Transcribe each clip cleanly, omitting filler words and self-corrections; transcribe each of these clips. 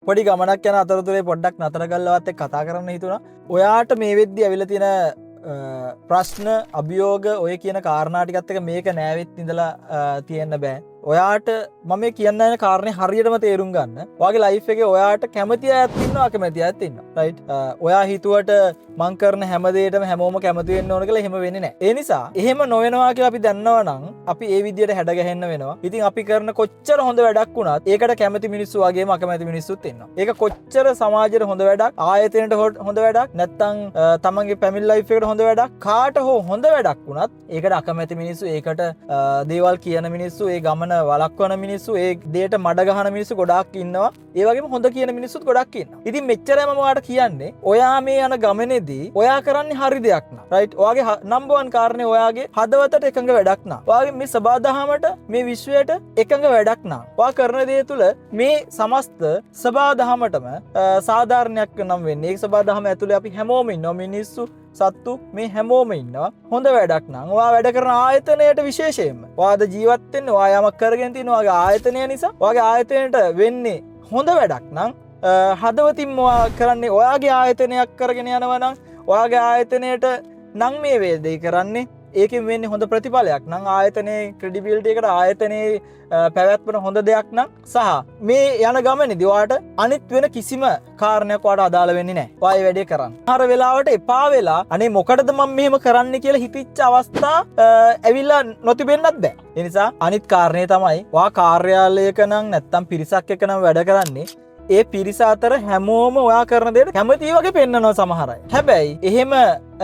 පොඩි ගමනක් යන අතරතුරේ පොඩ්ඩක් නතර කරලාවත් එක්ක කතා කරන්න හිතුණා. ඔයාට මේ වෙද්දි ඇවිල්ලා තියෙන ප්‍රශ්න අභියෝග ඔය කියන කාරණා ටිකත් එක මේක නෑවෙත් ඉඳලා තියෙන්න බෑ. ඔයාට මම කියන්න යන කාරණේ හරියටම තේරුම් ගන්න. ඔයාගේ ලයිෆ් එකේ ඔයාට කැමති අයත් ඉන්නවා අකමැති අයත් ඉන්නවා. රයිට්? ඔයා හිතුවට මං කරන හැම දෙයකටම හැමෝම කැමති වෙන්න ඕන කියලා එහෙම වෙන්නේ නැහැ. ඒ නිසා එහෙම නොවෙනවා කියලා අපි දන්නවා නම් අපි ඒ විදියට හැඩ ගැහෙන්න වෙනවා. ඉතින් අපි කරන කොච්චර හොඳ වැඩක් වුණත් ඒකට කැමති මිනිස්සු වගේම අකමැති මිනිස්සුත් ඉන්නවා. ඒක කොච්චර සමාජයට හොඳ වැඩක්, ආයතනයට හොඳ වැඩක්, නැත්නම් තමන්ගේ ෆැමිලි ලයිෆ් එකට හොඳ වැඩක්, කාට හෝ හොඳ වැඩක් වුණත් ඒකට අකමැති මිනිස්සු, ඒකට දේවල් කියන මිනිස්සු, ඒ ගමන වළක්වන මිනිස්සු, ඒ දෙයට මඩ ගහන මිනිස්සු ගොඩාක් ඉන්නවා. ඒ වගේම හොඳ කියන මිනිස්සුත් ගොඩක් ඉන්නවා. ඉතින් මෙච්චරයි මම ඔයාලට කියන්නේ. ඔයා මේ යන ගමනේදී ඔයා කරන්නේ හරි දෙයක් නා. රයිට්? ඔයාගේ නම්බර් 1 කාරණේ ඔයාගේ හදවතට එකඟ වැඩක් නා. ඔයාගේ මේ සබාදහමට, මේ විශ්වයට එකඟ වැඩක් නා. ඔයා කරන දේ තුල මේ සමස්ත සබාදහමටම සාධාරණයක් නම් වෙන්නේ. ඒ සබාදහම ඇතුලේ අපි හැමෝම ඉන්නවා. මිනිස්සු, සත්තු, මේ හැමෝම ඉන්නවා. හොඳ වැඩක් නම් ඔයා වැඩ කරන ආයතනයට විශේෂයෙන්ම ඔයාද ජීවත් වෙන්නේ, ඔයා යමක් කරගෙන තියෙන ඔයාගේ ආයතනය නිසා, ඔයාගේ ආයතනයට වෙන්නේ හොඳ වැඩක් නම් හදවතින්ම ඔයා කරන්නේ ඔයාගේ ආයතනයක් කරගෙන යනවා නම්, ඔයාගේ ආයතනයට නම් මේ වේදේ කරන්නේ, ඒකෙන් වෙන්නේ හොඳ ප්‍රතිඵලයක් නම්, ආයතනයේ ක්‍රෙඩිබිලිටි එකට, ආයතනයේ පැවැත්මන හොඳ දෙයක් නම්, සහ මේ යන ගමනේදී ඔයාට අනිත් වෙන කිසිම කාරණයක් ඔයාට අදාළ වෙන්නේ නැහැ. ඔයා වැඩේ කරන්න. අර වෙලාවට එපා වෙලා අනේ මොකටද මම මෙහෙම කරන්නේ කියලා හිතෙච්ච අවස්ථා ඇවිල්ලා නොතිබෙන්නත් බෑ. ඒ නිසා අනිත් කාරණේ තමයි ඔයා කාර්යාලයක නම් නැත්තම් පිරිසක් එක්ක නම් වැඩ කරන්නේ, ඒ පිරිස අතර හැමෝම ඔයා කරන දේට කැමති වගේ පෙන්නනවා සමහර අය. හැබැයි එහෙම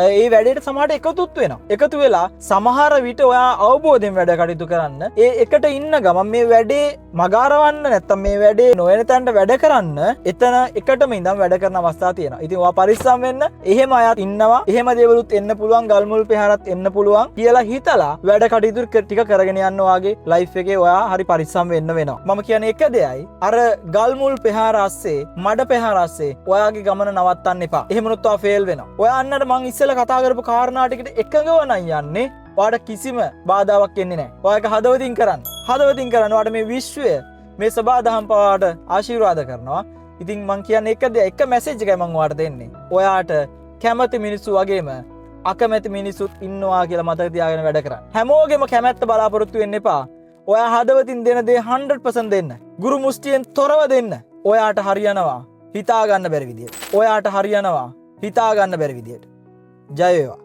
ඒ වැඩේට සමහරට එකතුත් වෙනවා. එකතු වෙලා සමහර විට ඔයා අවබෝධයෙන් වැඩ කටයුතු කරන්න, ඒ එකට ඉන්න ගමන් මේ වැඩේ මගාරවන්න නැත්තම් මේ වැඩේ නොවන තැනට වැඩ කරන්න එතන එකටම ඉඳන් වැඩ කරන අවස්ථා තියෙනවා. ඉතින් ඔයා පරිස්සම් වෙන්න. එහෙම අයත් ඉන්නවා. එහෙම දේවලුත් එන්න පුළුවන්, ගල්මුල් පෙහරත් එන්න පුළුවන් කියලා හිතලා වැඩ කටයුතු ටික කරගෙන යන්න වාගේ ලයිෆ් එකේ ඔයා හරි පරිස්සම් වෙන්න වෙනවා. මම කියන්නේ එක දෙයයි, අර ගල්මුල් පෙහර අස්සේ, මඩ පෙහර අස්සේ ඔයාගේ ගමන නවත්තන්න එපා. එහෙම වුණොත් ඔයා ෆේල් වෙනවා. ඔයා අන්නට මං කතා කරපු කාරණා ටිකට එකඟව නම් යන්නේ, ඔයාට කිසිම බාධාවක් එන්නේ නැහැ. ඔයාක හදවතින් කරන්න. හදවතින් කරන්න. ඔයාට මේ විශ්වය, මේ සබාදහම් පවාට ආශිර්වාද කරනවා. ඉතින් මං කියන්නේ එක මැසේජ් එකයි මං ඔයාට දෙන්නේ. ඔයාට කැමති මිනිස්සු වගේම අකමැති මිනිස්සුත් ඉන්නවා කියලා මතක තියාගෙන වැඩ කරන්න. හැමෝගෙම කැමැත්ත බලාපොරොත්තු වෙන්න එපා. ඔයා හදවතින් දෙන දේ 100% දෙන්න. ගුරු මුස්ටියෙන් තොරව දෙන්න. ඔයාට හරියනවා හිතා ගන්න බැරි විදියට. ඔයාට හරියනවා හිතා ගන්න බැරි විදියට. ජය වේවා.